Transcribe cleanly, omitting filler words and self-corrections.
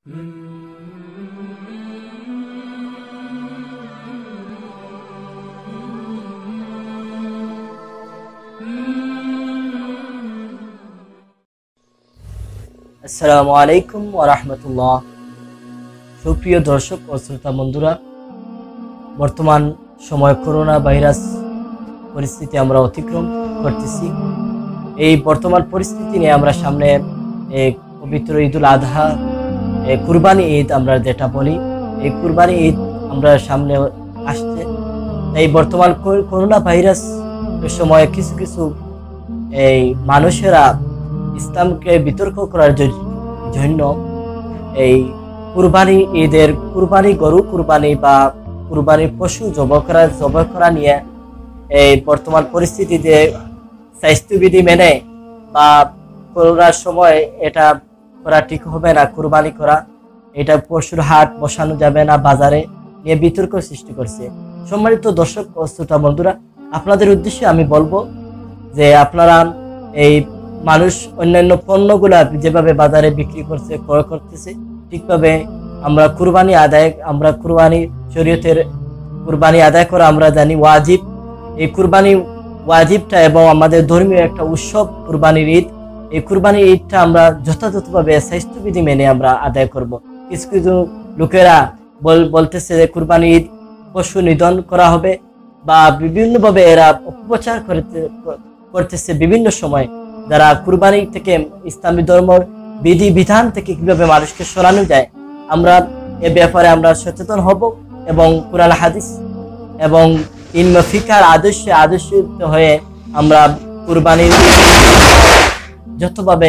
আসসালামু আলাইকুম ওয়া রাহমাতুল্লাহ। সুপ্রিয় দর্শক ও শ্রোতা বন্ধুরা, বর্তমান সময় করোনা ভাইরাস পরিস্থিতি আমরা অতিক্রম করতেছি। এই বর্তমান পরিস্থিতি নিয়ে আমরা সামনে পবিত্র ঈদুল আজহা, কুরবানি ঈদ আমরা যেটা বলি, এই কুরবানি ঈদ আমরা সামনে আসছে। এই বর্তমান করোনা ভাইরাস সময়ে কিছু কিছু এই মানুষেরা ইসলামকে বিতর্ক করার জন্য এই কুরবানি ঈদের কুরবানি গরু কুরবানি বা কুরবানি পশু জবাই করা নিয়ে এই বর্তমান পরিস্থিতিতে স্বাস্থ্যবিধি মেনে বা করোনার সময় এটা করা ঠিক হবে না, কুরবানি করা, এটা পশুর হাট বসানো যাবে না বাজারে, নিয়ে বিতর্ক সৃষ্টি করছে। সম্মানিত দর্শক ও শ্রোতা বন্ধুরা, আপনাদের উদ্দেশ্যে আমি বলবো যে আপনারা এই মানুষ অন্যান্য পণ্যগুলা যেভাবে বাজারে বিক্রি করছে, ক্রয় করতেছে, ঠিকভাবে আমরা কুরবানি শরীয়তের কুরবানি আদায় করা আমরা জানি ওয়াজিব। এই কুরবানি ওয়াজিবটা এবং আমাদের ধর্মীয় একটা উৎসব কুরবানির ঈদ, এই কুরবানির ঈদটা আমরা যথাযথভাবে স্বাস্থ্যবিধি মেনে আমরা আদায় করব। কিছু কিছু লোকেরা বলতেছে যে কুরবানি ঈদ পশু নিধন করা হবে বা বিভিন্নভাবে এরা অপপ্রচার করতেছে বিভিন্ন সময়, যারা কুরবানি থেকে ইসলামী ধর্মের বিধি বিধান থেকে কিভাবে মানুষকে সরানো যায়, আমরা এ ব্যাপারে আমরা সচেতন হব এবং কুরআন হাদিস এবং ইলম ফিকার আদর্শিত হয়ে আমরা কুরবানির যতভাবে